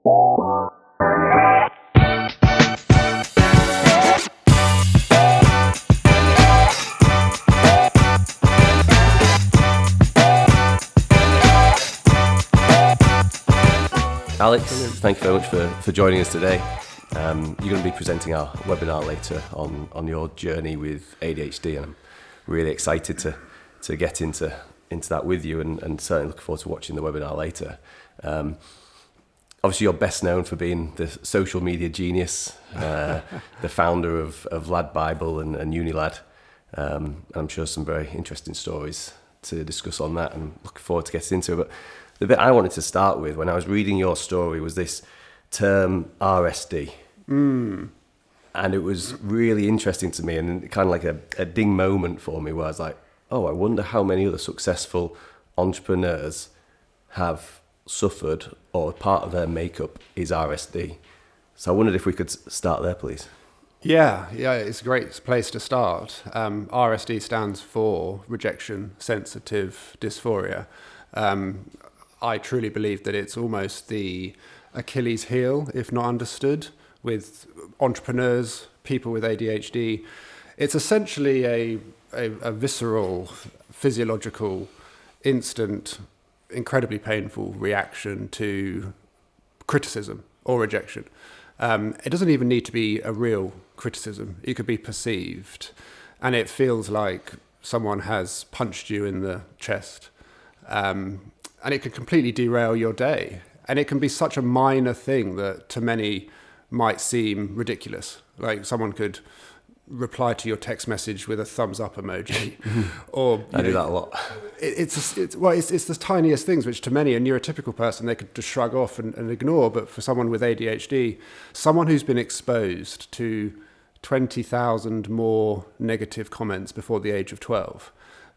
Alex, thank you very much for joining us today. You're going to be presenting our webinar later on your journey with ADHD, and I'm really excited to get into that with you, and certainly looking forward to watching the webinar later. Obviously, you're best known for being the social media genius, the founder of LADbible and Unilad. I'm sure some very interesting stories to discuss on that, and looking forward to getting into it. But the bit I wanted to start with when I was reading your story was this term RSD. And it was really interesting to me, and kind of like a ding moment for me where I was like, oh, I wonder how many other successful entrepreneurs have suffered or part of their makeup is RSD. So I wondered if we could start there, please. Yeah, it's a great place to start. RSD stands for rejection sensitive dysphoria. I truly believe that it's almost the Achilles heel, if not understood, with entrepreneurs, people with ADHD. It's essentially a visceral, physiological, instant, incredibly painful reaction to criticism or rejection. It doesn't even need to be a real criticism. It could be perceived, and it feels like someone has punched you in the chest. And it can completely derail your day. And it can be such a minor thing that to many might seem ridiculous. Like someone could reply to your text message with a thumbs up emoji. Or I do that a lot. It's the tiniest things which to many, a neurotypical person, they could just shrug off and ignore. But for someone with ADHD, someone who's been exposed to 20,000 more negative comments before the age of 12,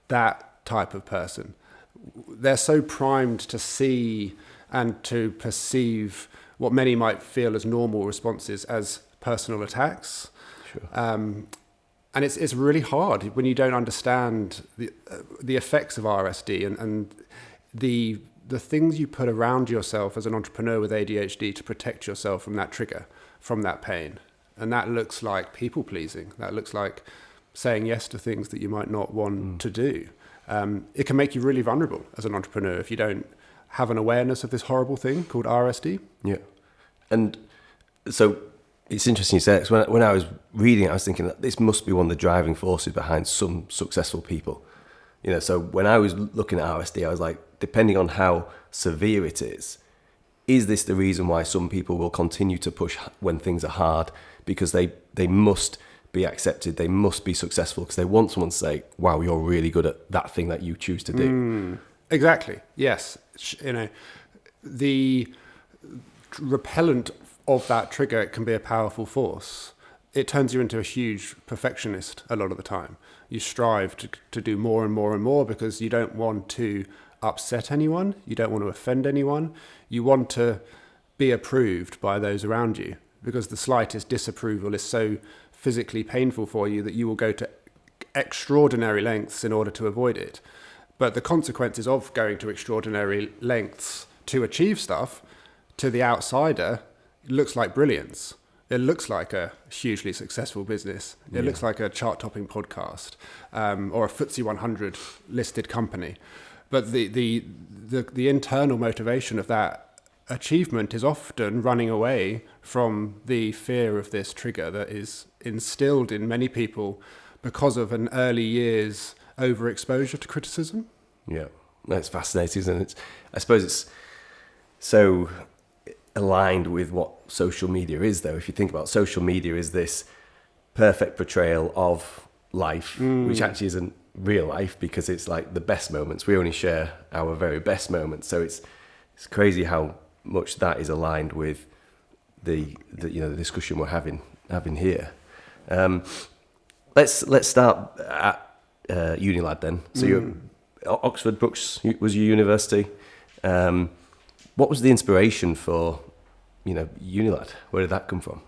that type of person, they're so primed to see and to perceive what many might feel as normal responses as personal attacks. Sure. And it's really hard when you don't understand the effects of RSD and the things you put around yourself as an entrepreneur with ADHD to protect yourself from that trigger, from that pain. And that looks like people pleasing. That looks like saying yes to things that you might not want to do. It can make you really vulnerable as an entrepreneur if you don't have an awareness of this horrible thing called RSD. Yeah. And so it's interesting you say that, 'cause when I was reading it, I was thinking that this must be one of the driving forces behind some successful people. So when I was looking at RSD, I was like, depending on how severe it is this the reason why some people will continue to push when things are hard? Because they must be accepted, they must be successful, because they want someone to say, wow, you're really good at that thing that you choose to do. Exactly, yes. The repellent of that trigger can be a powerful force. It turns you into a huge perfectionist a lot of the time. You strive to do more and more and more because you don't want to upset anyone, you don't want to offend anyone, you want to be approved by those around you, because the slightest disapproval is so physically painful for you that you will go to extraordinary lengths in order to avoid it. But the consequences of going to extraordinary lengths to achieve stuff, to the outsider, it looks like brilliance. It looks like a hugely successful business. It looks like a chart-topping podcast, or a FTSE 100 listed company. But the internal motivation of that achievement is often running away from the fear of this trigger that is instilled in many people because of an early year's overexposure to criticism. Yeah, that's fascinating, isn't it? I suppose it's so aligned with what social media is, though. If you think about social media, is this perfect portrayal of life, which actually isn't real life, because it's like the best moments. We only share our very best moments. So it's crazy how much that is aligned with the discussion we're having here. Let's start at Unilad then. So you're Oxford Brookes was your university. What was the inspiration for Unilad? Where did that come from?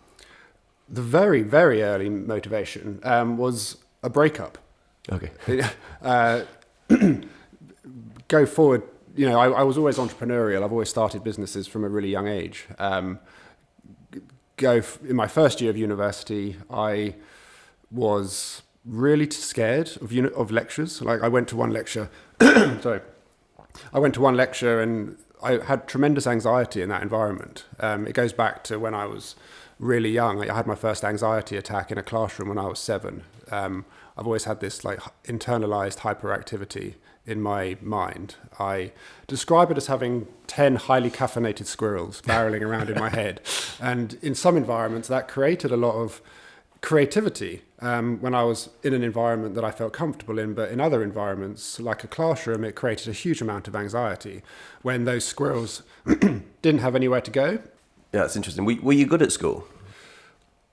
The very, very early motivation was a breakup. Okay. Go forward I was always entrepreneurial. I've always started businesses from a really young age. In my first year of university, I was really scared of lectures. Like I went to one lecture, and I had tremendous anxiety in that environment. It goes back to when I was really young. I had my first anxiety attack in a classroom when I was 7. I've always had this like internalized hyperactivity in my mind. I describe it as having 10 highly caffeinated squirrels barreling around in my head. And in some environments, that created a lot of creativity when I was in an environment that I felt comfortable in. But in other environments, like a classroom, it created a huge amount of anxiety when those squirrels didn't have anywhere to go. Yeah, that's interesting. Were you good at school?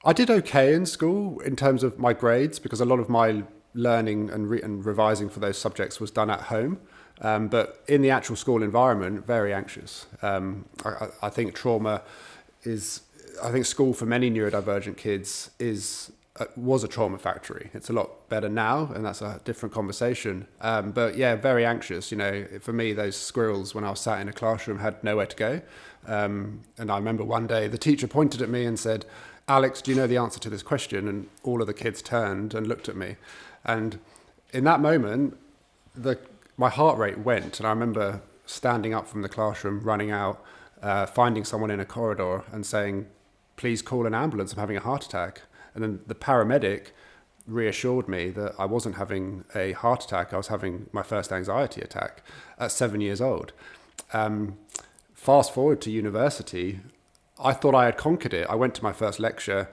I did okay in school in terms of my grades, because a lot of my learning and revising for those subjects was done at home. But in the actual school environment, very anxious. I think I think school for many neurodivergent kids was a trauma factory. It's a lot better now, and that's a different conversation. But yeah, very anxious. For me, those squirrels, when I was sat in a classroom, had nowhere to go. And I remember one day the teacher pointed at me and said, "Alex, do you know the answer to this question?" And all of the kids turned and looked at me. And in that moment, my heart rate went. And I remember standing up from the classroom, running out, finding someone in a corridor and saying, "Please call an ambulance, I'm having a heart attack." And then the paramedic reassured me that I wasn't having a heart attack. I was having my first anxiety attack at 7 years old. Fast forward to university, I thought I had conquered it. I went to my first lecture.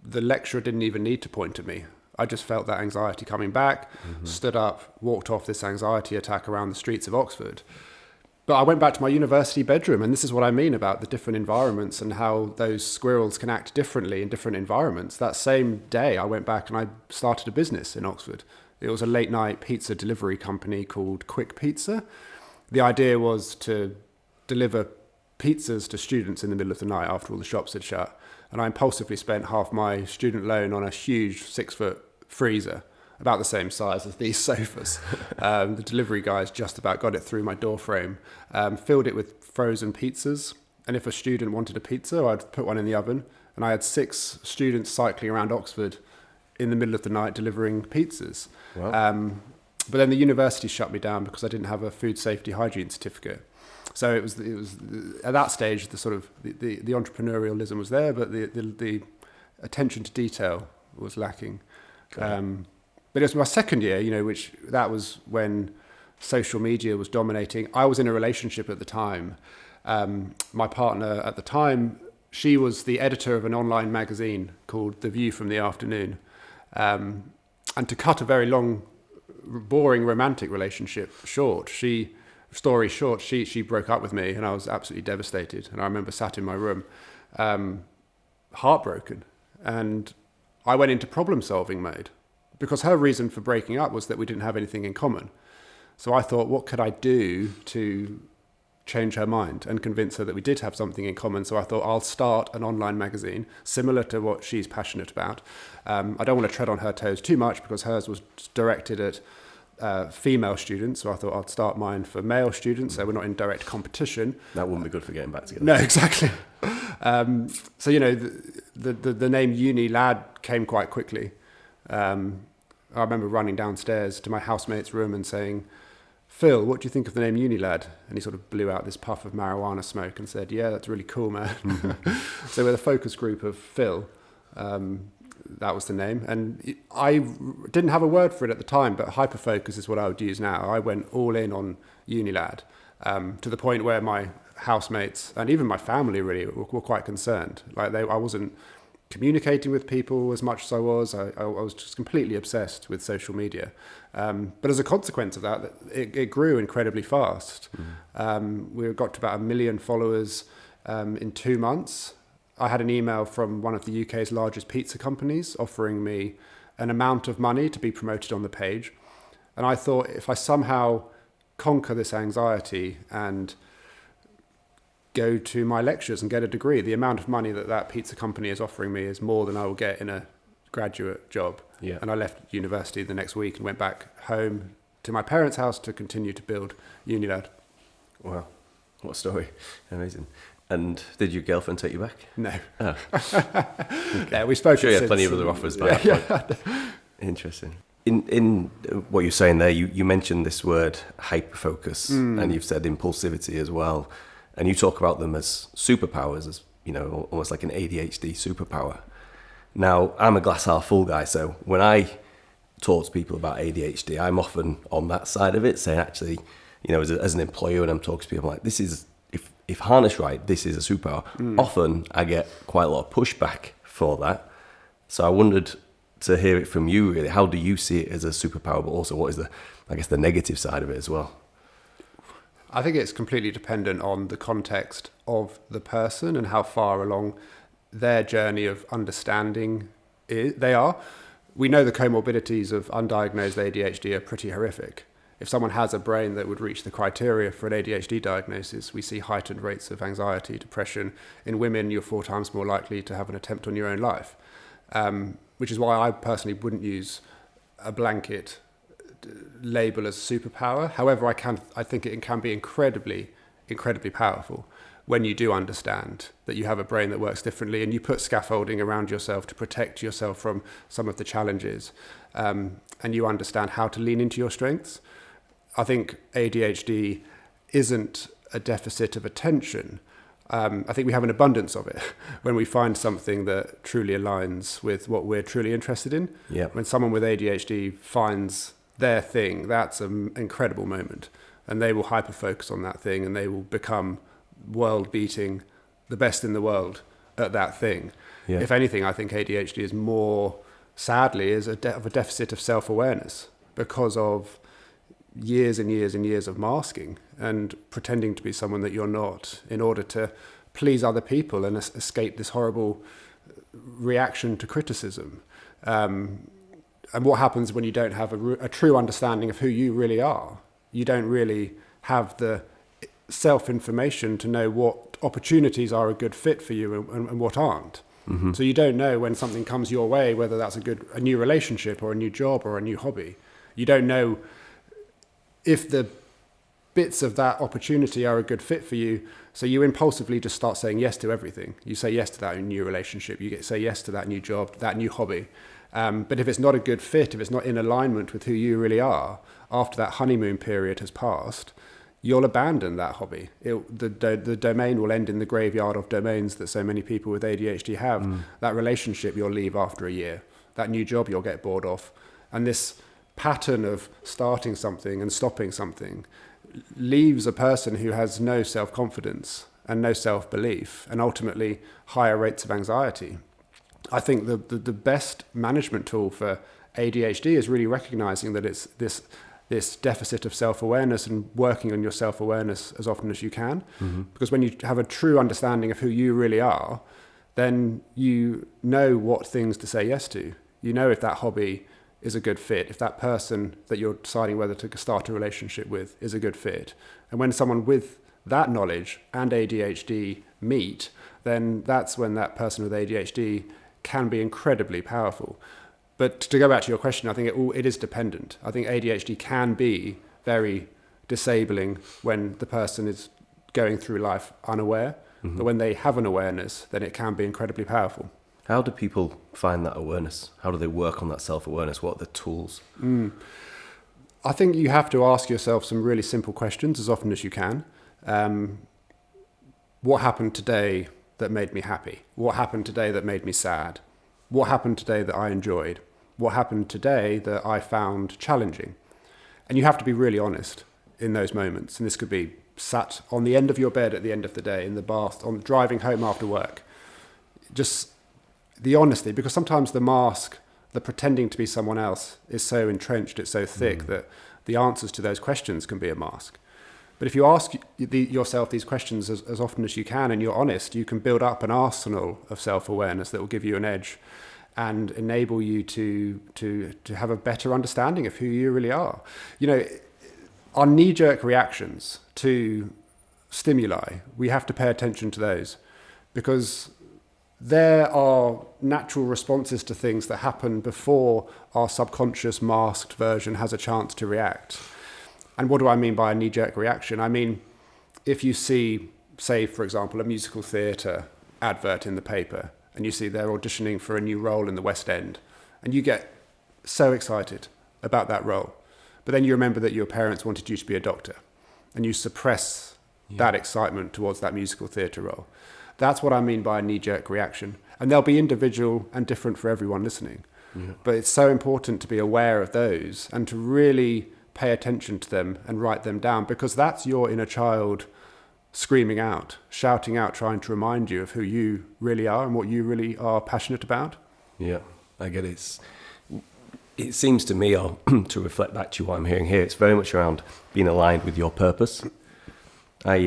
The lecturer didn't even need to point at me. I just felt that anxiety coming back, stood up, walked off this anxiety attack around the streets of Oxford. But I went back to my university bedroom, and this is what I mean about the different environments and how those squirrels can act differently in different environments. That same day, I went back and I started a business in Oxford. It was a late night pizza delivery company called Quick Pizza. The idea was to deliver pizzas to students in the middle of the night after all the shops had shut. And I impulsively spent half my student loan on a huge 6-foot freezer, about the same size as these sofas. The delivery guys just about got it through my door frame, filled it with frozen pizzas. And if a student wanted a pizza, I'd put one in the oven. And I had 6 students cycling around Oxford in the middle of the night delivering pizzas. Wow. But then the university shut me down because I didn't have a food safety hygiene certificate. So it was at that stage the sort of the entrepreneurialism was there, but the attention to detail was lacking. But it was my second year, which that was when social media was dominating. I was in a relationship at the time. My partner at the time, she was the editor of an online magazine called The View from the Afternoon. And to cut a very long, boring romantic relationship short, she broke up with me, and I was absolutely devastated. And I remember sat in my room, heartbroken. And I went into problem-solving mode, because her reason for breaking up was that we didn't have anything in common. So I thought, what could I do to change her mind and convince her that we did have something in common? So I thought, I'll start an online magazine similar to what she's passionate about. I don't want to tread on her toes too much, because hers was directed at female students, so I thought I'd start mine for male students, so we're not in direct competition. That wouldn't be good for getting back together. No, exactly. So the name Uni Lad came quite quickly. I remember running downstairs to my housemate's room and saying, "Phil, what do you think of the name Uni Lad?" And he sort of blew out this puff of marijuana smoke and said, "Yeah, that's really cool, man." So with a focus group of Phil, that was the name. And I didn't have a word for it at the time, but hyperfocus is what I would use now. I went all in on Unilad, to the point where my housemates and even my family really were quite concerned. Like I wasn't communicating with people as much as I was. I was just completely obsessed with social media. But as a consequence of that, it grew incredibly fast. We got to about 1 million followers in 2 months. I had an email from one of the UK's largest pizza companies offering me an amount of money to be promoted on the page. And I thought, if I somehow conquer this anxiety and go to my lectures and get a degree, the amount of money that pizza company is offering me is more than I will get in a graduate job. Yeah. And I left university the next week and went back home to my parents' house to continue to build Unilad. Wow, what a story. Amazing. And did your girlfriend take you back? No. Oh. Yeah, we spoke. Sure, you had plenty of other offers by that point. Interesting. In what you're saying there, you mentioned this word hyperfocus, and you've said impulsivity as well, and you talk about them as superpowers, as almost like an ADHD superpower. Now, I'm a glass half full guy, so when I talk to people about ADHD, I'm often on that side of it, saying actually, as an employer, when I'm talking to people, I'm like, this is, if harnessed right, this is a superpower. Often I get quite a lot of pushback for that. So I wondered to hear it from you, really. How do you see it as a superpower, but also what is the negative side of it as well? I think it's completely dependent on the context of the person and how far along their journey of understanding they are. We know the comorbidities of undiagnosed ADHD are pretty horrific. If someone has a brain that would reach the criteria for an ADHD diagnosis, we see heightened rates of anxiety, depression. In women, you're 4 times more likely to have an attempt on your own life, which is why I personally wouldn't use a blanket label as superpower. However, I think it can be incredibly powerful when you do understand that you have a brain that works differently and you put scaffolding around yourself to protect yourself from some of the challenges, and you understand how to lean into your strengths. I think ADHD isn't a deficit of attention. I think we have an abundance of it when we find something that truly aligns with what we're truly interested in. Yeah. When someone with ADHD finds their thing, that's an incredible moment, and they will hyper-focus on that thing and they will become world-beating, the best in the world at that thing. Yeah. If anything, I think ADHD is more, sadly, is of a deficit of self-awareness because of years and years and years of masking and pretending to be someone that you're not in order to please other people and escape this horrible reaction to criticism. And what happens when you don't have a true understanding of who you really are? You don't really have the self-information to know what opportunities are a good fit for you and what aren't. Mm-hmm. So you don't know when something comes your way, whether that's a new relationship or a new job or a new hobby. You don't know if the bits of that opportunity are a good fit for you. So you impulsively just start saying yes to everything. You say yes to that new relationship. You say yes to that new job, that new hobby. But if it's not a good fit, if it's not in alignment with who you really are, after that honeymoon period has passed, you'll abandon that hobby. The domain will end in the graveyard of domains that so many people with ADHD have. That relationship you'll leave after a year. That new job you'll get bored of. And this pattern of starting something and stopping something leaves a person who has no self-confidence and no self-belief and ultimately higher rates of anxiety. I think the best management tool for ADHD is really recognizing that it's this deficit of self-awareness and working on your self-awareness as often as you can. Mm-hmm. Because when you have a true understanding of who you really are, then you know what things to say yes to. You know if that hobby is a good fit, if that person that you're deciding whether to start a relationship with is a good fit. And when someone with that knowledge and ADHD meet, then that's when that person with ADHD can be incredibly powerful. But to go back to your question, I think it is dependent. I think ADHD can be very disabling when the person is going through life unaware. Mm-hmm. But when they have an awareness, then it can be incredibly powerful. How do people find that awareness? How do they work on that self-awareness? What are the tools? I think you have to ask yourself some really simple questions as often as you can. What happened today that made me happy? What happened today that made me sad? What happened today that I enjoyed? What happened today that I found challenging? And you have to be really honest in those moments. And this could be sat on the end of your bed at the end of the day, in the bath, on driving home after work. Just the honesty, because sometimes the mask, the pretending to be someone else is so entrenched, it's so thick that the answers to those questions can be a mask. But if you ask yourself these questions as often as you can and you're honest, you can build up an arsenal of self-awareness that will give you an edge and enable you to have a better understanding of who you really are. You know, our knee-jerk reactions to stimuli, we have to pay attention to those because there are natural responses to things that happen before our subconscious masked version has a chance to react. And what do I mean by a knee-jerk reaction? I mean, if you see, say, for example, a musical theatre advert in the paper, and you see they're auditioning for a new role in the West End, and you get so excited about that role, but then you remember that your parents wanted you to be a doctor, and you suppress that excitement towards that musical theatre role. That's what I mean by a knee-jerk reaction. And they'll be individual and different for everyone listening. Yeah. But it's so important to be aware of those and to really pay attention to them and write them down, because that's your inner child screaming out, shouting out, trying to remind you of who you really are and what you really are passionate about. Yeah, I get it. It seems to me, or to reflect back to what I'm hearing here, it's very much around being aligned with your purpose. I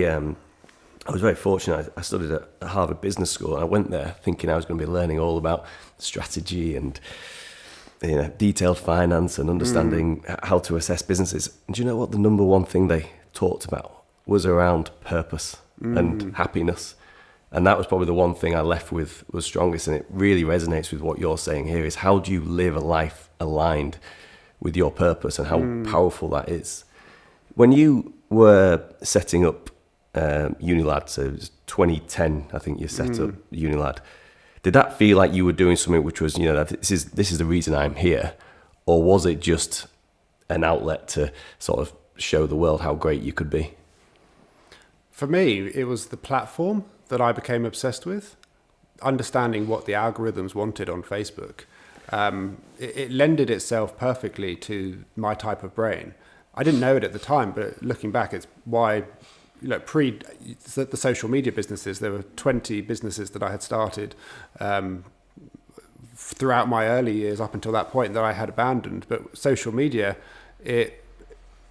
was very fortunate. I studied at Harvard Business School, and I went there thinking I was going to be learning all about strategy and detailed finance and understanding how to assess businesses. And do you know what? The number one thing they talked about was around purpose and happiness. And that was probably the one thing I left with was strongest. And it really resonates with what you're saying here, is how do you live a life aligned with your purpose and how powerful that is. When you were setting up Unilad, so it was 2010, I think you set up Unilad. Did that feel like you were doing something which was, that this is the reason I'm here, or was it just an outlet to sort of show the world how great you could be? For me, it was the platform that I became obsessed with, understanding what the algorithms wanted on Facebook. It lended itself perfectly to my type of brain. I didn't know it at the time, but looking back, it's why, pre the social media businesses, there were 20 businesses that I had started throughout my early years up until that point that I had abandoned. But social media, in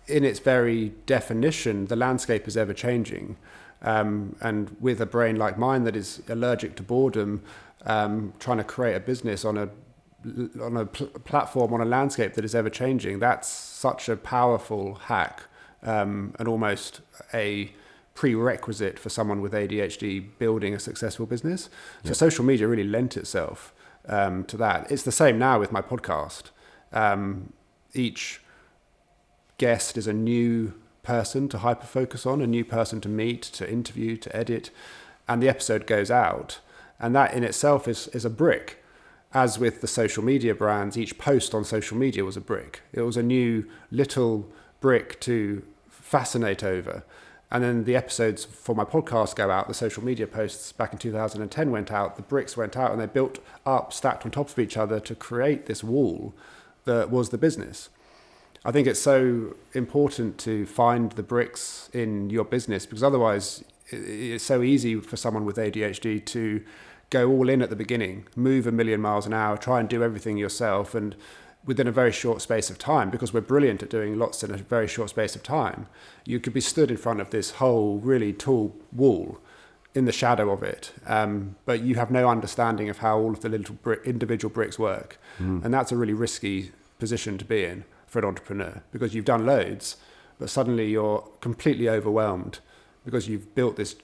its very definition, the landscape is ever changing. And with a brain like mine that is allergic to boredom, trying to create a business on a platform, on a landscape that is ever changing, that's such a powerful hack, and almost a prerequisite for someone with ADHD building a successful business. So social media really lent itself to that. It's the same now with my podcast. Each guest is a new person to hyper-focus on, a new person to meet, to interview, to edit, and the episode goes out. And that in itself is a brick. As with the social media brands, each post on social media was a brick. It was a new little brick to fascinate over. And then the episodes for my podcast go out, the social media posts back in 2010 went out, the bricks went out, and they built up, stacked on top of each other to create this wall that was the business. I think it's so important to find the bricks in your business, because otherwise it's so easy for someone with ADHD to go all in at the beginning, move 1,000,000 miles an hour, try and do everything yourself, and within a very short space of time, because we're brilliant at doing lots in a very short space of time, you could be stood in front of this whole really tall wall in the shadow of it, but you have no understanding of how all of the little individual bricks work. And that's a really risky position to be in for an entrepreneur, because you've done loads, but suddenly you're completely overwhelmed because you've built this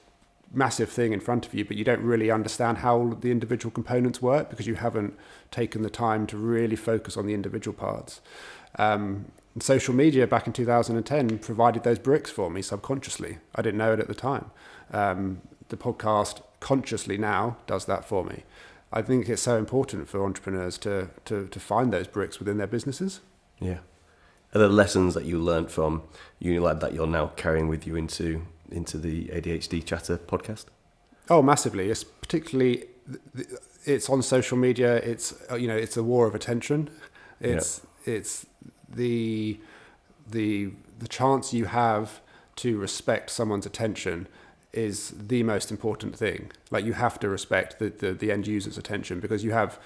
massive thing in front of you, but you don't really understand how all of the individual components work because you haven't taken the time to really focus on the individual parts. And social media back in 2010 provided those bricks for me subconsciously. I didn't know it at the time. The podcast consciously now does that for me. I think it's so important for entrepreneurs to find those bricks within their businesses. Yeah. Are there lessons that you learned from Unilad that you're now carrying with you into the ADHD Chatter podcast? Oh, massively. It's particularly, it's on social media. It's a war of attention. It's the chance you have to respect someone's attention is the most important thing. Like, you have to respect the end user's attention, because you have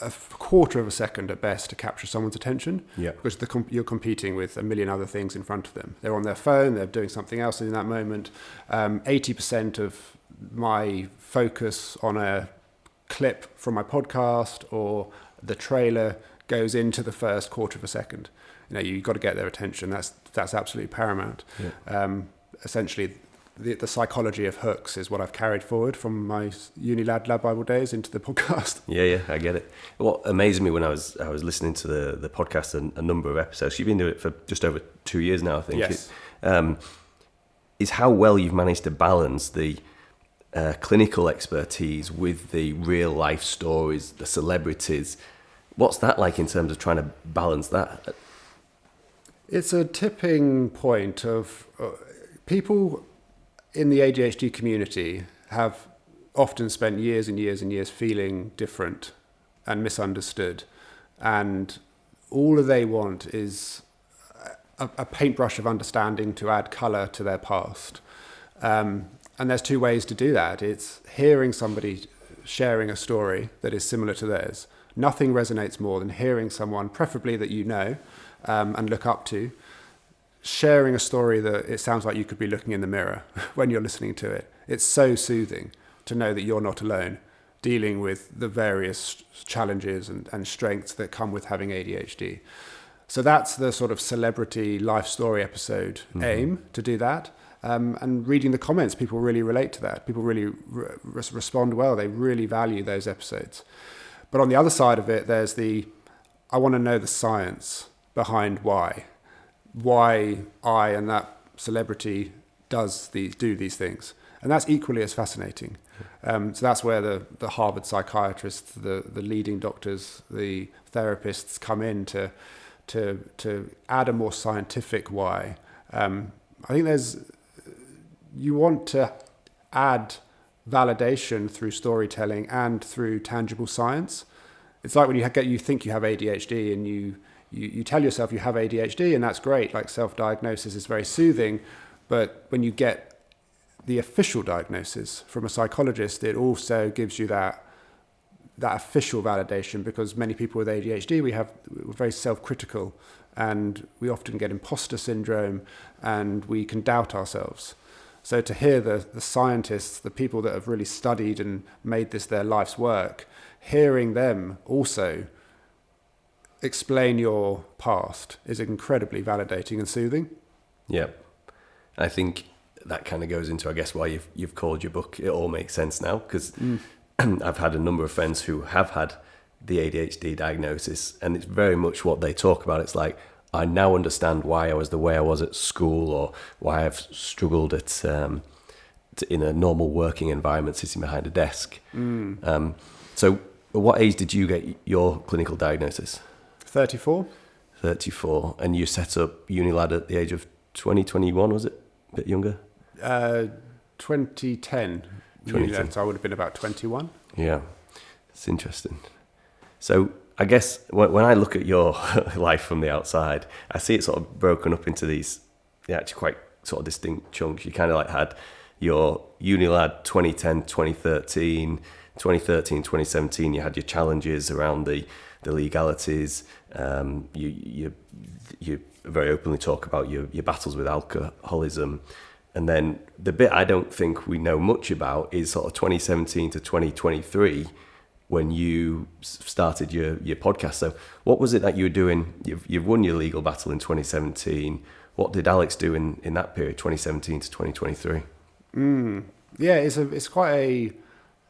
a quarter of a second at best to capture someone's attention, because you're competing with 1,000,000 other things in front of them. They're on their phone, they're doing something else in that moment. 80% of my focus on a clip from my podcast or the trailer goes into the first quarter of a second. You've got to get their attention. That's absolutely paramount. Essentially, the psychology of hooks is what I've carried forward from my LADbible days into the podcast. Yeah, I get it. What amazed me when I was listening to the podcast and a number of episodes, you've been doing it for just over 2 years now, I think. Yes. is how well you've managed to balance the clinical expertise with the real life stories, the celebrities. What's that like in terms of trying to balance that? It's a tipping point of people in the ADHD community have often spent years and years and years feeling different and misunderstood. And all they want is a paintbrush of understanding to add colour to their past. And there's two ways to do that. It's hearing somebody sharing a story that is similar to theirs. Nothing resonates more than hearing someone, preferably that you know and look up to, sharing a story that it sounds like you could be looking in the mirror when you're listening to it. It's so soothing to know that you're not alone dealing with the various challenges and strengths that come with having ADHD. So that's the sort of celebrity life story episode aim, to do that. And reading the comments, people really relate to that. People really respond well. They really value those episodes. But on the other side of it, there's I want to know the science behind why I and that celebrity do these things. And that's equally as fascinating. So that's where the Harvard psychiatrists, the leading doctors, the therapists come in to add a more scientific why. I think you want to add validation through storytelling and through tangible science. It's like when you think you have ADHD and you tell yourself you have ADHD, and that's great. Like, self-diagnosis is very soothing, but when you get the official diagnosis from a psychologist, it also gives you that official validation, because many people with ADHD, we're very self-critical, and we often get imposter syndrome, and we can doubt ourselves. So to hear the scientists, the people that have really studied and made this their life's work, hearing them also explain your past is incredibly validating and soothing. Yeah. I think that kind of goes into, I guess, why you've called your book It All Makes Sense Now, because I've had a number of friends who have had the ADHD diagnosis, and it's very much what they talk about. It's like, I now understand why I was the way I was at school, or why I've struggled in a normal working environment sitting behind a desk. So at what age did you get your clinical diagnosis? 34. 34. And you set up Unilad at the age of 2021, was it? A bit younger? 2010. 2010. So I would have been about 21. Yeah, it's interesting. So I guess when I look at your life from the outside, I see it sort of broken up into these actually quite sort of distinct chunks. You kind of like had your Unilad 2010, 2013, 2017, you had your challenges around the legalities. You very openly talk about your battles with alcoholism. And then the bit I don't think we know much about is sort of 2017 to 2023, when you started your podcast. So what was it that you were doing? You've won your legal battle in 2017. What did Alex do in that period, 2017 to 2023? Yeah, it's quite a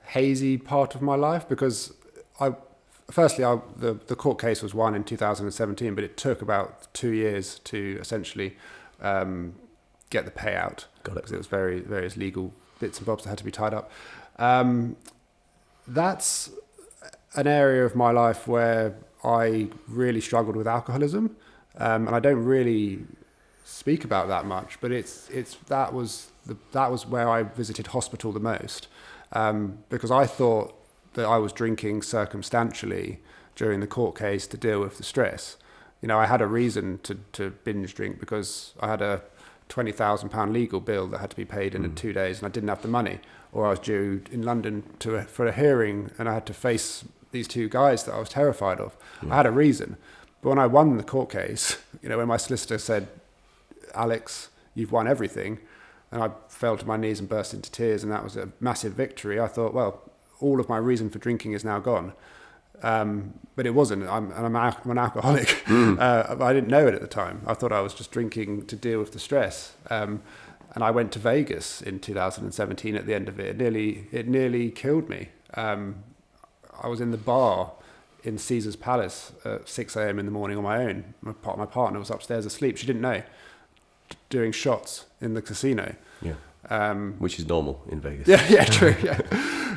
hazy part of my life, because the court case was won in 2017, but it took about 2 years to essentially get the payout. Got it. Because it was various legal bits and bobs that had to be tied up. That's an area of my life where I really struggled with alcoholism, and I don't really speak about that much. But that was where I visited hospital the most, because I thought that I was drinking circumstantially during the court case to deal with the stress. You know, I had a reason to binge drink because I had a £20,000 legal bill that had to be paid in 2 days, and I didn't have the money, or I was due in London for a hearing, and I had to face these two guys that I was terrified of. I had a reason. But when I won the court case, you know, when my solicitor said, "Alex, you've won everything," and I fell to my knees and burst into tears, and that was a massive victory, I thought, well, all of my reason for drinking is now gone. But it wasn't. I'm an alcoholic. I didn't know it at the time. I thought I was just drinking to deal with the stress. And I went to Vegas in 2017 at the end of it. It nearly killed me. I was in the bar in Caesar's Palace at 6 a.m. in the morning on my own. My partner was upstairs asleep. She didn't know, doing shots in the casino. Yeah. Which is normal in Vegas. Yeah, true. Yeah.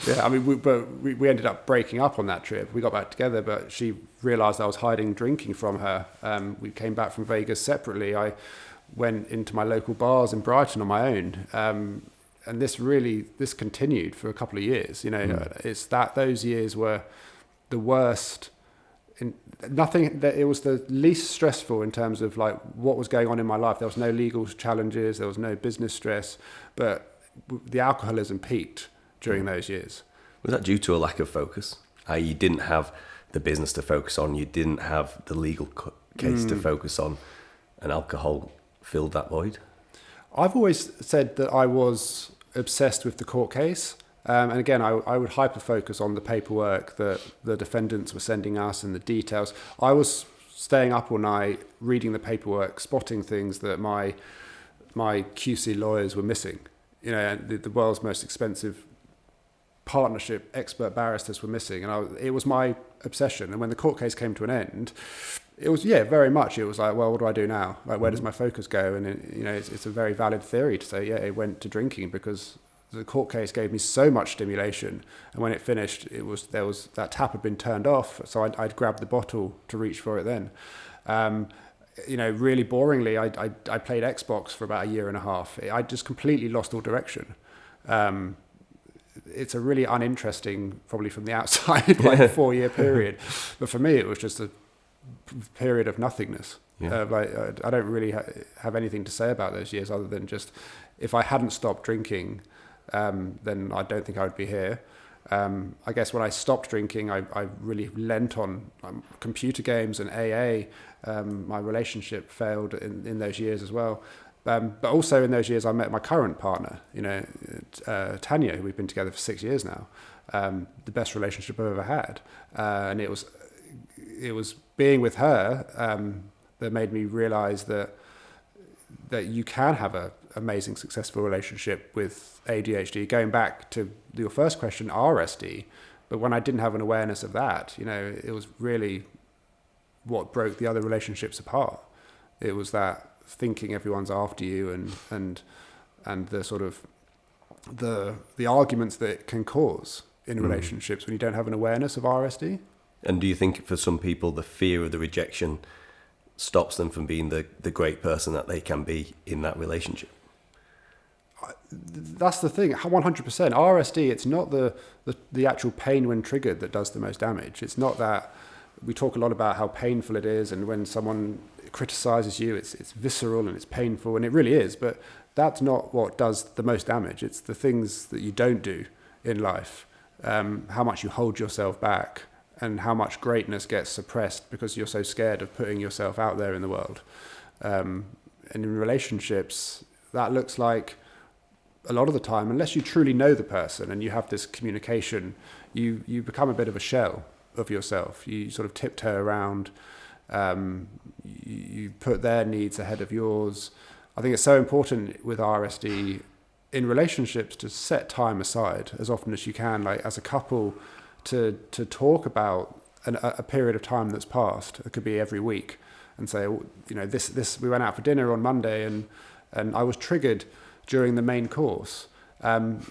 Yeah. I mean, we ended up breaking up on that trip. We got back together, but she realised I was hiding drinking from her. We came back from Vegas separately. I went into my local bars in Brighton on my own. And this continued for a couple of years. It's those years were the worst. It was the least stressful in terms of like what was going on in my life. There was no legal challenges, there was no business stress, but the alcoholism peaked during those years. Was that due to a lack of focus? You didn't have the business to focus on, you didn't have the legal case to focus on, and alcohol filled that void? I've always said that I was obsessed with the court case. And again, I would hyper-focus on the paperwork that the defendants were sending us and the details. I was staying up all night, reading the paperwork, spotting things that my QC lawyers were missing. The world's most expensive partnership expert barristers were missing. And it was my obsession. And when the court case came to an end, it was, very much. It was like, well, what do I do now? Like, where does my focus go? And, it's a very valid theory to say, it went to drinking because the court case gave me so much stimulation, and when it finished, there was that tap had been turned off, so I'd grabbed the bottle to reach for it then. Really boringly, I played Xbox for about a year and a half. I just completely lost all direction. It's a really uninteresting, probably from the outside, 4-year period, but for me, it was just a period of nothingness. Yeah. I don't really have anything to say about those years other than just if I hadn't stopped drinking, then I don't think I would be here. I guess when I stopped drinking, I really lent on computer games and AA. My relationship failed in those years as well. But also in those years, I met my current partner, Tanya, who we've been together for 6 years now. The best relationship I've ever had. And it was being with her that made me realize that you can have an amazing, successful relationship with ADHD. Going back to your first question, RSD, but when I didn't have an awareness of that, it was really what broke the other relationships apart. It was that thinking everyone's after you and the sort of the arguments that it can cause in relationships when you don't have an awareness of RSD. And do you think for some people the fear of the rejection stops them from being the great person that they can be in that relationship? That's the thing, 100%. RSD, it's not the actual pain when triggered that does the most damage. It's not that. We talk a lot about how painful it is, and when someone criticizes you, it's visceral and it's painful, and it really is, but that's not what does the most damage. It's the things that you don't do in life, how much you hold yourself back, and how much greatness gets suppressed because you're so scared of putting yourself out there in the world. And in relationships, that looks like a lot of the time, unless you truly know the person and you have this communication, you become a bit of a shell of yourself. You sort of tiptoe around, you put their needs ahead of yours. I think it's so important with RSD in relationships to set time aside as often as you can, like as a couple, to talk about a period of time that's passed. It could be every week, and say, this we went out for dinner on Monday, and I was triggered during the main course, and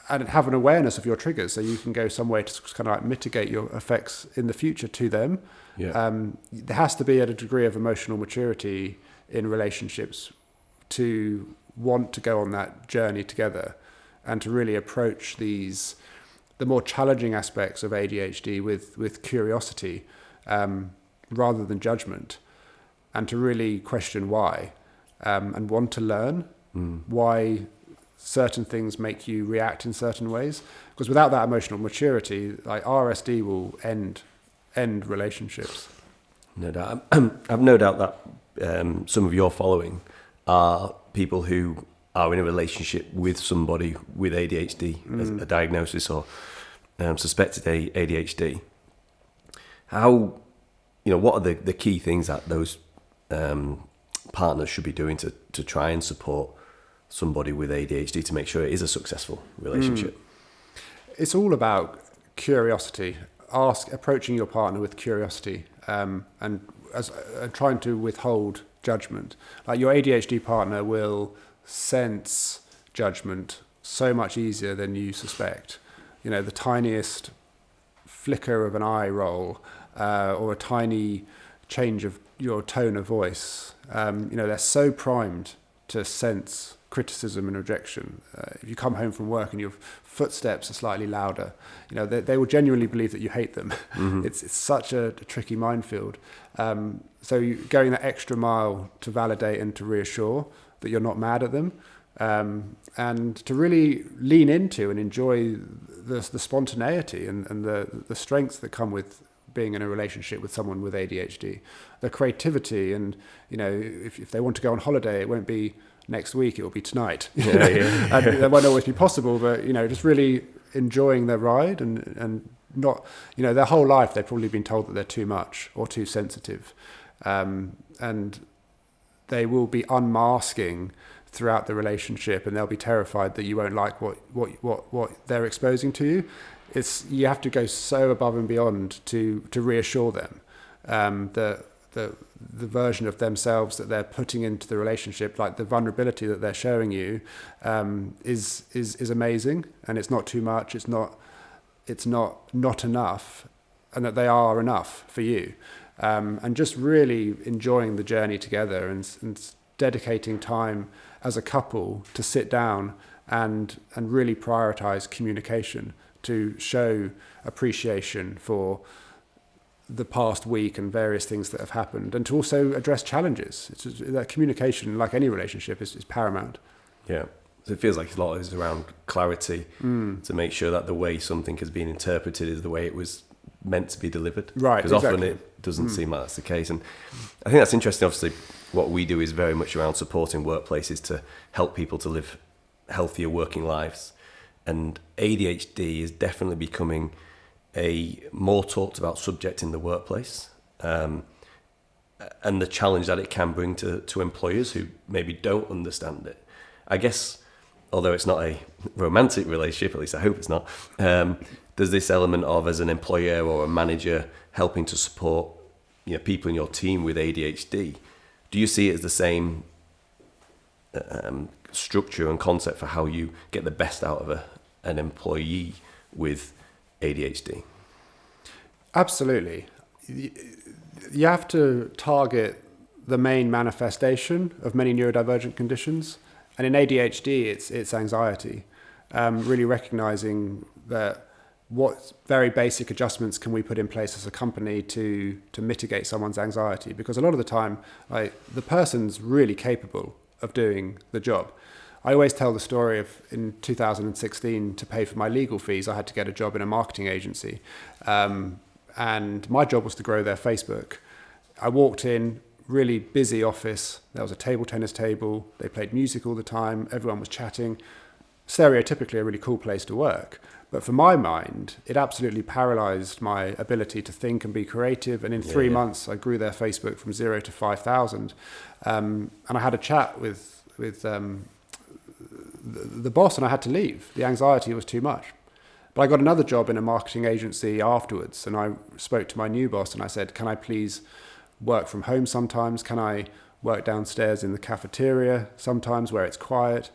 have an awareness of your triggers, so you can go some way to kind of like mitigate your effects in the future to them. Yeah. There has to be a degree of emotional maturity in relationships to want to go on that journey together, and to really approach the more challenging aspects of ADHD with curiosity rather than judgment, and to really question why and want to learn why certain things make you react in certain ways. Because without that emotional maturity, like RSD will end relationships. No doubt. I've no doubt that some of your following are people who are in a relationship with somebody with ADHD, as a diagnosis or suspected ADHD. How, what are the key things that those partners should be doing to try and support somebody with ADHD to make sure it is a successful relationship? It's all about curiosity. Approaching your partner with curiosity, and trying to withhold judgment. Like your ADHD partner will sense judgment so much easier than you suspect. You know, the tiniest flicker of an eye roll or a tiny change of your tone of voice, you know, they're so primed to sense criticism and rejection. If you come home from work and your footsteps are slightly louder, you know, they will genuinely believe that you hate them. Mm-hmm. It's such a tricky minefield. So going that extra mile to validate and to reassure that you're not mad at them, and to really lean into and enjoy the spontaneity and the strengths that come with being in a relationship with someone with ADHD, the creativity, and, you know, if they want to go on holiday, it won't be next week, it will be tonight. Yeah. And that won't always be possible, but, you know, just really enjoying their ride and not, you know, their whole life they've probably been told that they're too much or too sensitive, and they will be unmasking throughout the relationship, and they'll be terrified that you won't like what they're exposing to you. You have to go so above and beyond to reassure them that the version of themselves that they're putting into the relationship, like the vulnerability that they're showing you, is amazing, and it's not too much. It's not enough, and that they are enough for you, and just really enjoying the journey together and dedicating time as a couple to sit down and really prioritize communication, to show appreciation for the past week and various things that have happened, and to also address challenges. It's just, that communication, like any relationship, is paramount. Yeah. So it feels like a lot is around clarity, to make sure that the way something has been interpreted is the way it was meant to be delivered. Right. Because often it doesn't seem like that's the case. And I think that's interesting. Obviously, what we do is very much around supporting workplaces to help people to live healthier working lives. And ADHD is definitely becoming a more talked about subject in the workplace, and the challenge that it can bring to employers who maybe don't understand it. I guess, although it's not a romantic relationship, at least I hope it's not, there's this element of, as an employer or a manager, helping to support, you know, people in your team with ADHD. Do you see it as the same structure and concept for how you get the best out of an employee with ADHD? Absolutely. You have to target the main manifestation of many neurodivergent conditions, and in ADHD it's anxiety. Really recognizing that what very basic adjustments can we put in place as a company to mitigate someone's anxiety, because a lot of the time, like, the person's really capable of doing the job. I always tell the story of, in 2016, to pay for my legal fees, I had to get a job in a marketing agency. And my job was to grow their Facebook. I walked in, really busy office. There was a table tennis table. They played music all the time. Everyone was chatting. Stereotypically a really cool place to work. But for my mind, it absolutely paralyzed my ability to think and be creative. And in 3 months, I grew their Facebook from 0 to 5,000. And I had a chat with the boss, and I had to leave. The anxiety was too much. But I got another job in a marketing agency afterwards, and I spoke to my new boss and I said, can I please work from home sometimes? Can I work downstairs in the cafeteria sometimes where it's quiet?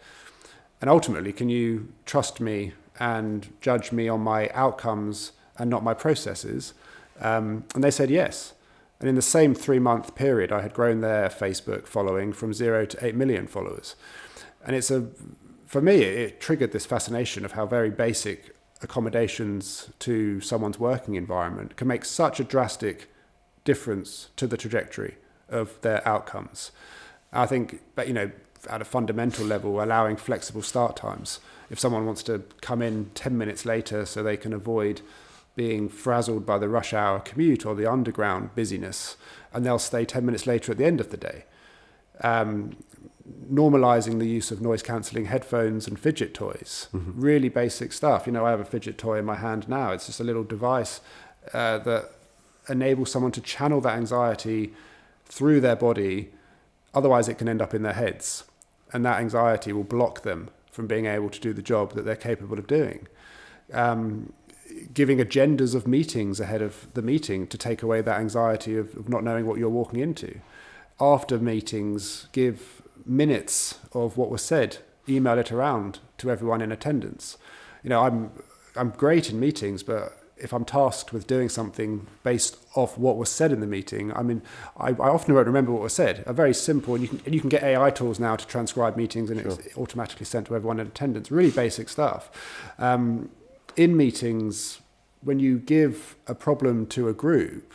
And ultimately, can you trust me and judge me on my outcomes and not my processes? And they said yes. And in the same 3-month period, I had grown their Facebook following from 0 to 8 million followers. And for me, it triggered this fascination of how very basic accommodations to someone's working environment can make such a drastic difference to the trajectory of their outcomes. I think, but, you know, at a fundamental level, allowing flexible start times. If someone wants to come in 10 minutes later so they can avoid being frazzled by the rush hour commute or the underground busyness, and they'll stay 10 minutes later at the end of the day. Normalizing the use of noise-cancelling headphones and fidget toys, really basic stuff. You know, I have a fidget toy in my hand now. It's just a little device that enables someone to channel that anxiety through their body. Otherwise, it can end up in their heads, and that anxiety will block them from being able to do the job that they're capable of doing. Giving agendas of meetings ahead of the meeting to take away that anxiety of not knowing what you're walking into. After meetings, give minutes of what was said email it around to everyone in attendance. I'm great in meetings, but if I'm tasked with doing something based off what was said in the meeting, I often won't remember what was said. Very simple, and you can get AI tools now to transcribe meetings, and it's automatically sent to everyone in attendance. Really basic stuff. In meetings, when you give a problem to a group,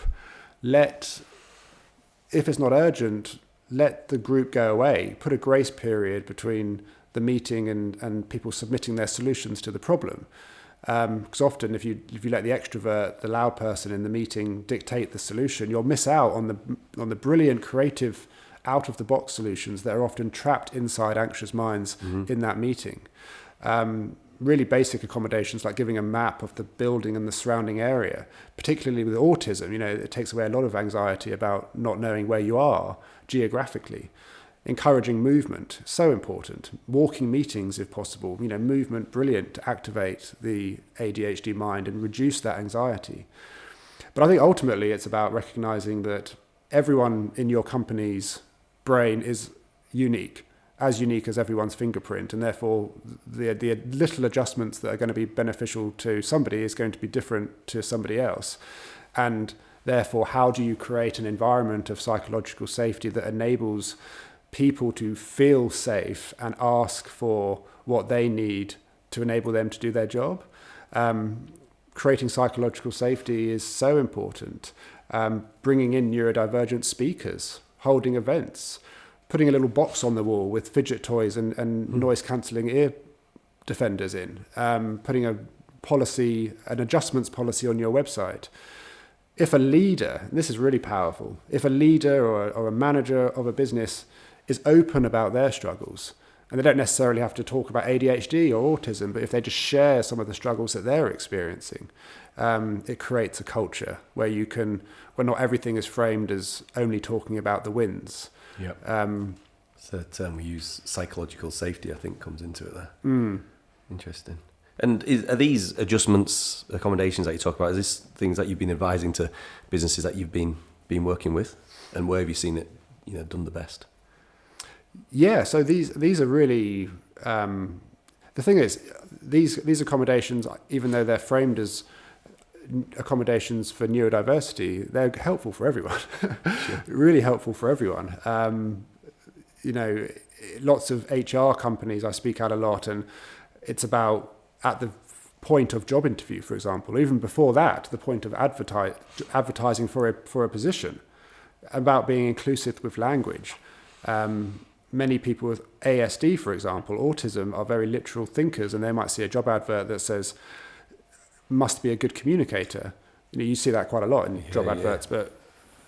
if it's not urgent, let the group go away. Put a grace period between the meeting and people submitting their solutions to the problem. Because often if you let the extrovert, the loud person in the meeting dictate the solution, you'll miss out on the brilliant, creative, out-of-the-box solutions that are often trapped inside anxious minds in that meeting. Really basic accommodations like giving a map of the building and the surrounding area, particularly with autism. It takes away a lot of anxiety about not knowing where you are geographically. Encouraging movement, so important. Walking meetings if possible. Movement, brilliant to activate the ADHD mind and reduce that anxiety. But I think ultimately it's about recognizing that everyone in your company's brain is unique as everyone's fingerprint, and therefore the little adjustments that are going to be beneficial to somebody is going to be different to somebody else. And therefore, how do you create an environment of psychological safety that enables people to feel safe and ask for what they need to enable them to do their job? Creating psychological safety is so important. Bringing in neurodivergent speakers, holding events, putting a little box on the wall with fidget toys and noise-cancelling ear defenders in, putting an adjustments policy on your website. If a leader, and this is really powerful, if a leader or a manager of a business is open about their struggles, and they don't necessarily have to talk about ADHD or autism, but if they just share some of the struggles that they're experiencing, it creates a culture where not everything is framed as only talking about the wins. Yep. So the term we use, psychological safety, I think comes into it there. Interesting. And are these adjustments, accommodations that you talk about, is this things that you've been advising to businesses that you've been working with? And where have you seen it done the best? Yeah, so these are really, the thing is, these accommodations, even though they're framed as accommodations for neurodiversity, they're helpful for everyone. Sure. Really helpful for everyone. Lots of HR companies, I speak at a lot, and it's about at the point of job interview, for example, or even before that, the point of advertising for a position, about being inclusive with language. Many people with ASD, for example, autism, are very literal thinkers, and they might see a job advert that says, must be a good communicator. You see that quite a lot in job adverts, but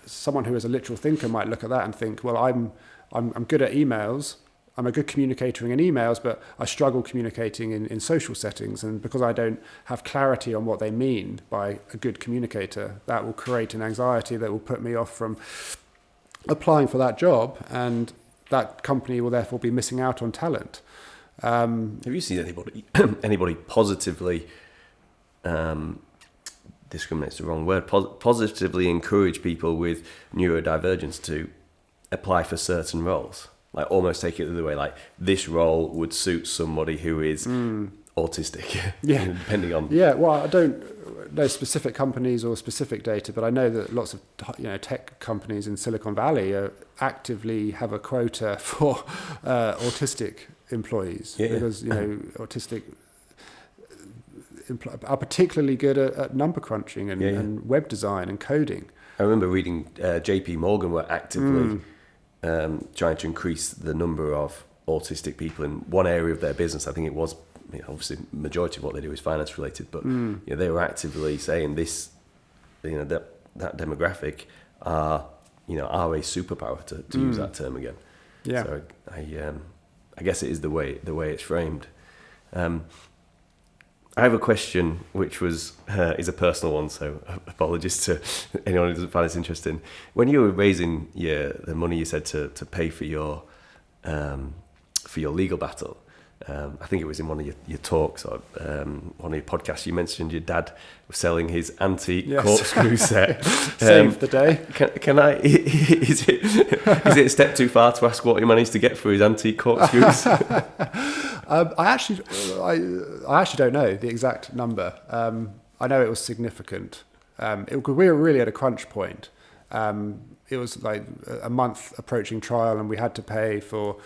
someone who is a literal thinker might look at that and think, well, I'm good at emails, I'm a good communicator in emails, but I struggle communicating in social settings, and because I don't have clarity on what they mean by a good communicator, that will create an anxiety that will put me off from applying for that job, and that company will therefore be missing out on talent. Have you seen anybody positively, discriminate's the wrong word, positively encourage people with neurodivergence to apply for certain roles? Like almost take it the other way, like this role would suit somebody who is autistic. Yeah. Depending on... Yeah, well, I don't know specific companies or specific data, but I know that lots of tech companies in Silicon Valley actively have a quota for autistic employees, because autistic are particularly good at number crunching and web design and coding. I remember reading JP Morgan were actively trying to increase the number of autistic people in one area of their business. I think it was, obviously majority of what they do is finance related, but they were actively saying this, that demographic are a superpower, to use that term again. Yeah. So I guess it is the way it's framed. I have a question which is a personal one, so apologies to anyone who doesn't find this interesting. When you were raising the money you said to pay for your legal battle, I think it was in one of your talks or one of your podcasts. You mentioned your dad was selling his antique corkscrew set. Saved the day. Can I? Is it a step too far to ask what he managed to get for his antique corkscrews? I actually don't know the exact number. I know it was significant. We were really at a crunch point. It was like a month approaching trial, and we had to pay for.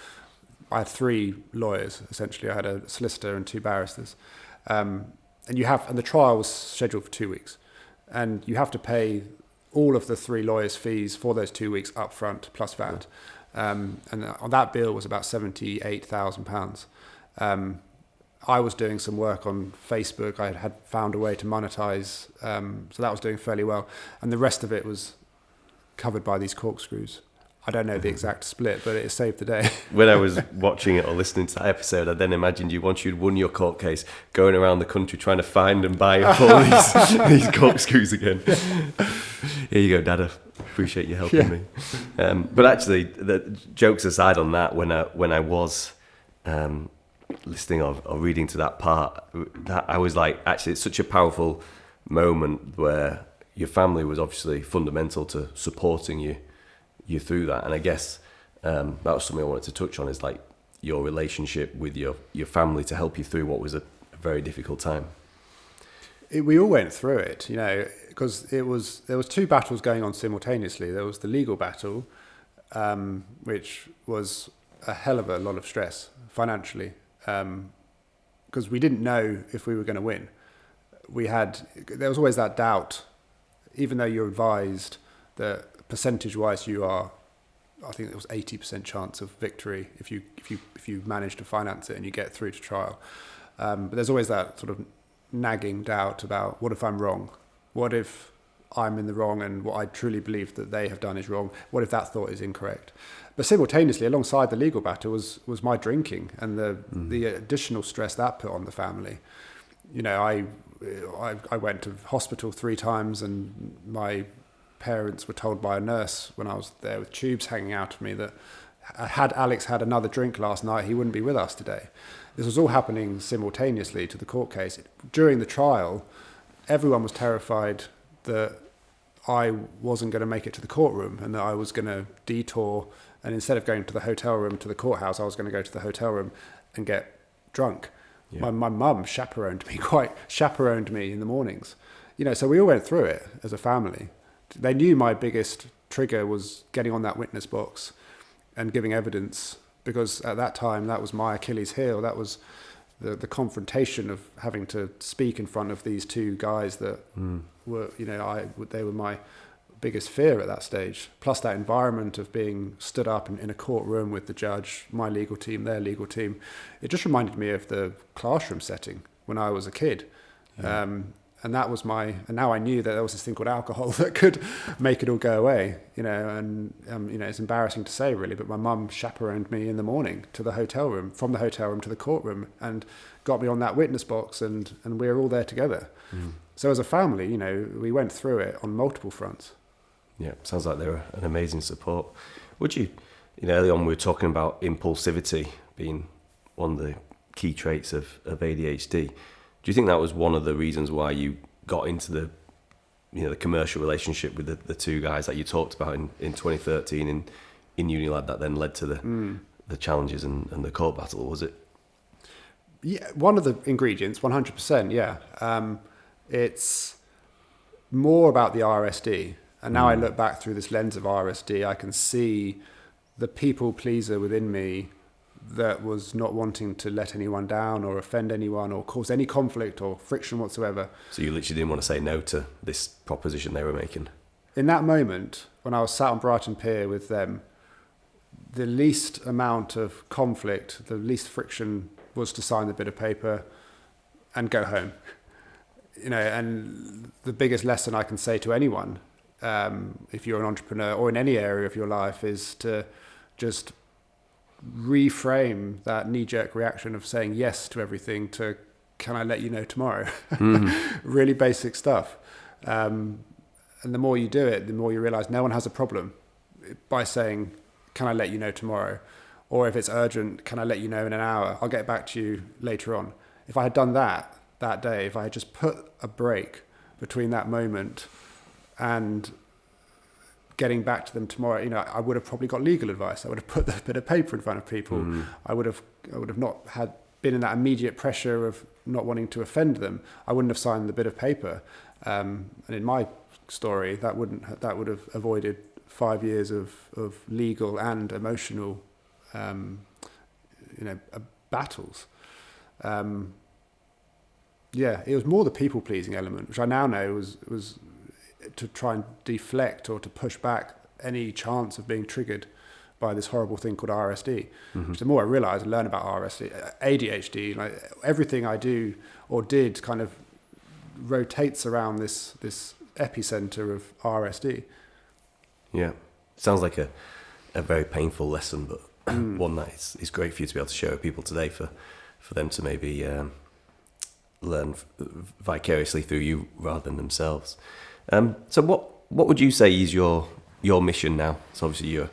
I had 3 lawyers essentially. I had a solicitor and 2 barristers, and the trial was scheduled for 2 weeks, and you have to pay all of the 3 lawyers' fees for those 2 weeks up front plus VAT, and on that bill was about £78,000. I was doing some work on Facebook. I had found a way to monetize, so that was doing fairly well, and the rest of it was covered by these corkscrews. I don't know the exact split, but it saved the day. When I was watching it or listening to that episode, I then imagined you, once you'd won your court case, going around the country trying to find and buy up all these corkscrews again. Here you go, Dad. I appreciate you helping me. But actually, the jokes aside on that, when I was listening or reading to that part, that I was like, actually, it's such a powerful moment where your family was obviously fundamental to supporting you through that. And I guess that was something I wanted to touch on, is like your relationship with your family to help you through what was a very difficult time. We all went through it, because there was 2 battles going on simultaneously. There was the legal battle, which was a hell of a lot of stress financially, because we didn't know if we were going to win. There was always that doubt, even though you're advised that percentage-wise, I think it was 80% chance of victory if you manage to finance it and you get through to trial. But there's always that sort of nagging doubt about, what if I'm wrong? What if I'm in the wrong and what I truly believe that they have done is wrong? What if that thought is incorrect? But simultaneously, alongside the legal battle was my drinking and the additional stress that put on the family. I went to hospital 3 times, and my parents were told by a nurse when I was there with tubes hanging out of me that had Alex had another drink last night, he wouldn't be with us today. This was all happening simultaneously to the court case. During the trial, everyone was terrified that I wasn't going to make it to the courtroom and that I was going to detour, and instead of going to the hotel room to the courthouse, I was going to go to the hotel room and get drunk. Yeah. My mum chaperoned me in the mornings. So we all went through it as a family. They knew my biggest trigger was getting on that witness box and giving evidence, because at that time that was my Achilles heel. That was the confrontation of having to speak in front of these 2 guys that were, they were my biggest fear at that stage. Plus that environment of being stood up in a courtroom with the judge, my legal team, their legal team. It just reminded me of the classroom setting when I was a kid. Yeah. And now I knew that there was this thing called alcohol that could make it all go away, and it's embarrassing to say really, but my mum chaperoned me in the morning to the hotel room, from the hotel room to the courtroom, and got me on that witness box, and we were all there together. So as a family, we went through it on multiple fronts. Yeah, sounds like they were an amazing support. Would you, early on we were talking about impulsivity being one of the key traits of ADHD. Do you think that was one of the reasons why you got into the commercial relationship with the 2 guys that you talked about in 2013 in Unilad, that then led to the challenges and the court battle, was it? Yeah, one of the ingredients, 100%, yeah. It's more about the RSD. And now I look back through this lens of RSD, I can see the people pleaser within me that was not wanting to let anyone down or offend anyone or cause any conflict or friction whatsoever. So you literally didn't want to say no to this proposition they were making? In that moment, when I was sat on Brighton Pier with them, the least amount of conflict, the least friction was to sign the bit of paper and go home. And the biggest lesson I can say to anyone, if you're an entrepreneur or in any area of your life, is to just reframe that knee-jerk reaction of saying yes to everything to, can I let you know tomorrow? Really basic stuff. And the more you do it, the more you realize no one has a problem by saying, can I let you know tomorrow? Or if it's urgent, can I let you know in an hour? I'll get back to you later on. If I had done that day, if I had just put a break between that moment and getting back to them tomorrow, I would have probably got legal advice. I would have put the bit of paper in front of people. I would have not had been in that immediate pressure of not wanting to offend them. I wouldn't have signed the bit of paper. And in my story, that would have avoided 5 years of legal and emotional battles. It was more the people pleasing element, which I now know was to try and deflect or to push back any chance of being triggered by this horrible thing called RSD. Which the more I realize and learn about ADHD, like everything I do or did kind of rotates around this epicenter of RSD. Yeah, sounds like a very painful lesson, but one that is great for you to be able to share with people today for them to maybe learn vicariously through you rather than themselves. So what would you say is your mission now? So obviously you're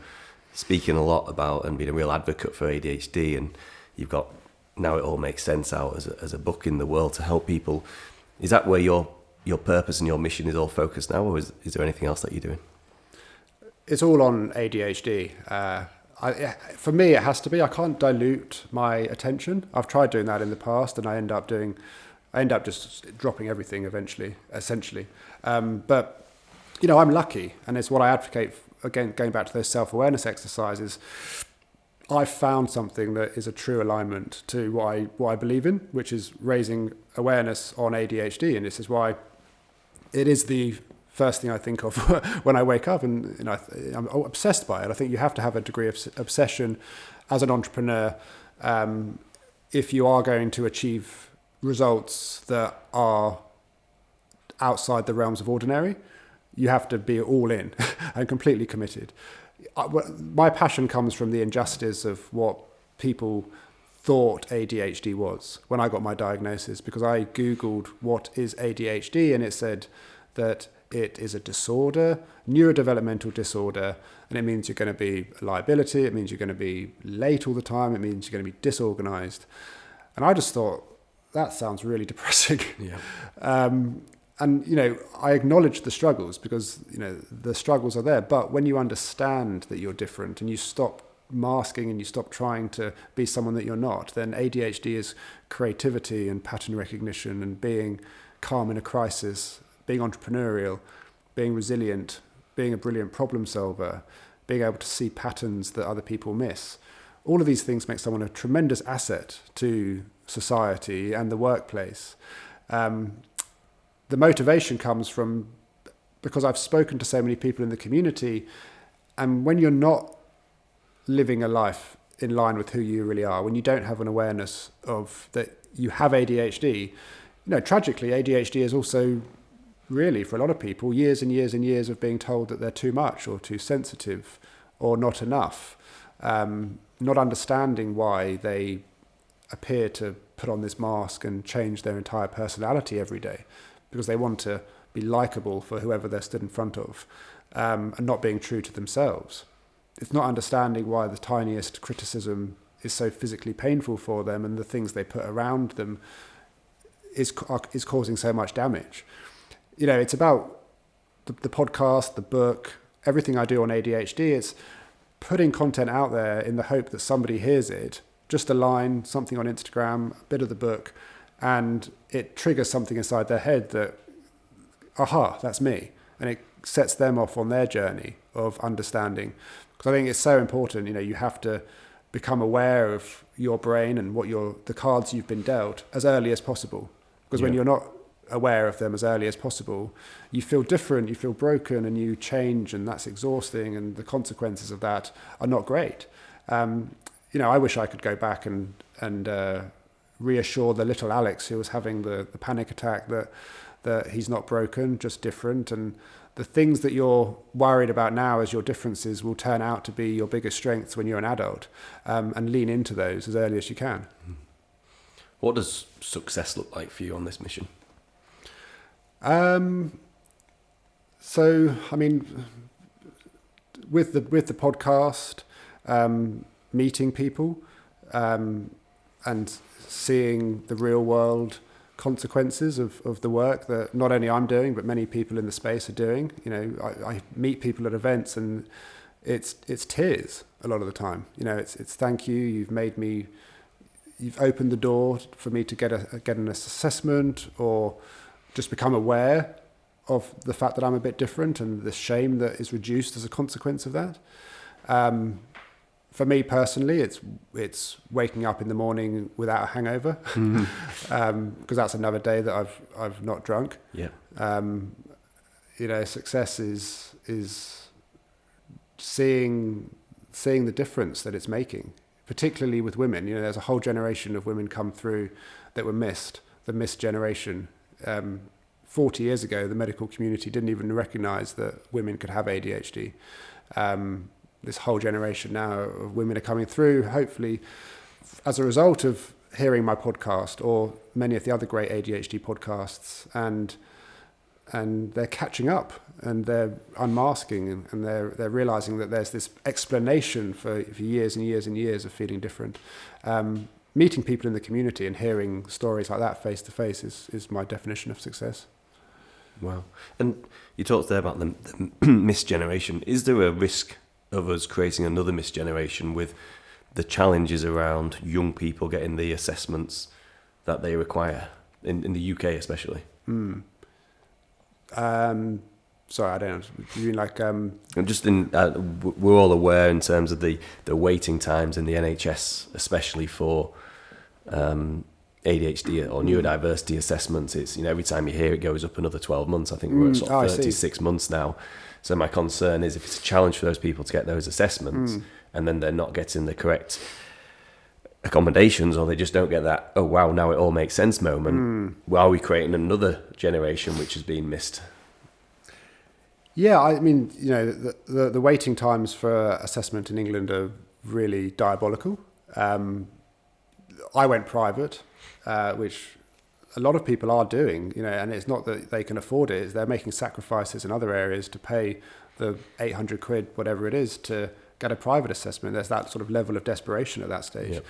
speaking a lot about and being a real advocate for ADHD, and you've got, now it all makes sense out as a book in the world to help people. Is that where your purpose and your mission is all focused now, or is there anything else that you're doing? It's all on ADHD. For me, it has to be. I can't dilute my attention. I've tried doing that in the past, and I end up just dropping everything eventually, essentially. But I'm lucky, and it's what I advocate. Again, going back to those self-awareness exercises, I've found something that is a true alignment to what I believe in, which is raising awareness on ADHD, and this is why it is the first thing I think of when I wake up, and I'm obsessed by it. I think you have to have a degree of obsession as an entrepreneur if you are going to achieve results that are outside the realms of ordinary. You have to be all in and completely committed. My passion comes from the injustice of what people thought ADHD was when I got my diagnosis, because I Googled what is ADHD, and it said that it is a disorder, neurodevelopmental disorder, and it means you're going to be a liability, it means you're going to be late all the time, it means you're going to be disorganized. And I just thought, that sounds really depressing. Yeah. And, I acknowledge the struggles because, the struggles are there. But when you understand that you're different and you stop masking and you stop trying to be someone that you're not, then ADHD is creativity and pattern recognition and being calm in a crisis, being entrepreneurial, being resilient, being a brilliant problem solver, being able to see patterns that other people miss. All of these things make someone a tremendous asset to society and the workplace. The motivation comes from, because I've spoken to so many people in the community, and when you're not living a life in line with who you really are, when you don't have an awareness of that you have ADHD, tragically ADHD is also really, for a lot of people, years and years and years of being told that they're too much or too sensitive or not enough, not understanding why they appear to put on this mask and change their entire personality every day because they want to be likable for whoever they're stood in front of, and not being true to themselves. It's not understanding why the tiniest criticism is so physically painful for them, and the things they put around them is causing so much damage. It's about the podcast, the book, everything I do on ADHD. It's putting content out there in the hope that somebody hears it, just a line, something on Instagram, a bit of the book, and it triggers something inside their head that, aha, that's me. And it sets them off on their journey of understanding. Because I think it's so important, you have to become aware of your brain and the cards you've been dealt as early as possible. Because when you're not aware of them as early as possible, you feel different, you feel broken, and you change, and that's exhausting, and the consequences of that are not great. I wish I could go back and reassure the little Alex who was having the panic attack that he's not broken, just different, and the things that you're worried about now as your differences will turn out to be your biggest strengths when you're an adult, and lean into those as early as you can. What does success look like for you on this mission? So, I mean, with the podcast, meeting people and seeing the real world consequences of the work that not only I'm doing, but many people in the space are doing. You know, I meet people at events and it's tears a lot of the time. You know, it's thank you, you've opened the door for me to get an assessment, or just become aware of the fact that I'm a bit different and the shame that is reduced as a consequence of that. For me personally, it's waking up in the morning without a hangover, because that's another day that I've not drunk. Yeah. You know, success is seeing the difference that it's making, particularly with women. You know, there's a whole generation of women come through that were missed, the missed generation. 40 years ago, the medical community didn't even recognise that women could have ADHD. This whole generation now of women are coming through, hopefully as a result of hearing my podcast or many of the other great ADHD podcasts, and they're catching up and they're unmasking and they're realising that there's this explanation for years and years and years of feeling different. Meeting people in the community and hearing stories like that face to face is my definition of success. Wow. And you talked there about the missed generation. Is there a risk of us creating another missed generation with the challenges around young people getting the assessments that they require in the UK especially? Sorry, I don't know. You mean like... Just we're all aware in terms of the waiting times in the NHS, especially for ADHD or neurodiversity assessments. It's, you know, every time you hear it goes up another 12 months. I think we're at sort of 36 months now. So my concern is if it's a challenge for those people to get those assessments and then they're not getting the correct accommodations, or they just don't get that, oh wow, now it all makes sense moment, are we creating another generation which has been missed? Yeah, I mean, you know, the waiting times for assessment in England are really diabolical. I went private, which a lot of people are doing, you know, and it's not that they can afford it, it's they're making sacrifices in other areas to pay the 800 quid, whatever it is, to get a private assessment. There's that sort of level of desperation at that stage. Yep.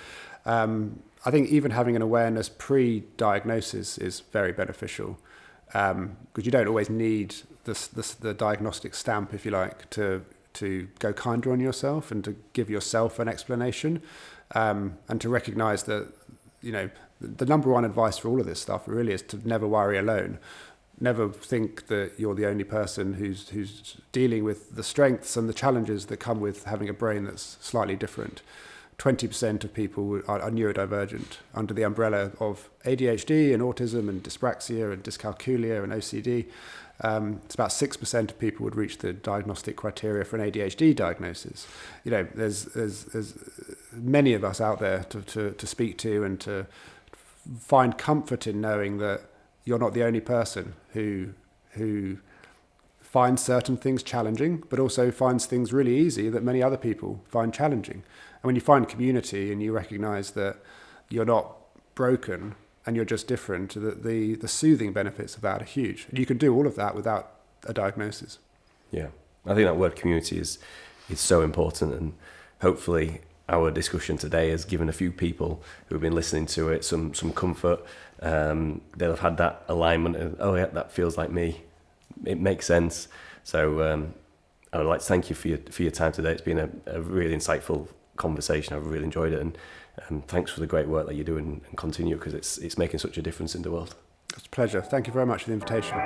I think even having an awareness pre-diagnosis is very beneficial, because you don't always need the diagnostic stamp, if you like, to go kinder on yourself and to give yourself an explanation, and to recognise that, you know, the number one advice for all of this stuff really is to never worry alone. Never think that you're the only person who's dealing with the strengths and the challenges that come with having a brain that's slightly different. 20% of people are neurodivergent under the umbrella of ADHD and autism and dyspraxia and dyscalculia and OCD. It's about 6% of people would reach the diagnostic criteria for an ADHD diagnosis. You know, there's many of us out there to speak to and to find comfort in knowing that you're not the only person who finds certain things challenging, but also finds things really easy that many other people find challenging. And when you find community and you recognise that you're not broken and you're just different, the soothing benefits of that are huge. And you can do all of that without a diagnosis. Yeah, I think that word community is so important, and hopefully our discussion today has given a few people who've been listening to it some comfort. They'll have had that alignment of, oh yeah, that feels like me. It makes sense. So I would like to thank you for your time today. It's been a really insightful conversation. I've really enjoyed it, and thanks for the great work that you do and continue, because it's making such a difference in the world. It's a pleasure. Thank you very much for the invitation.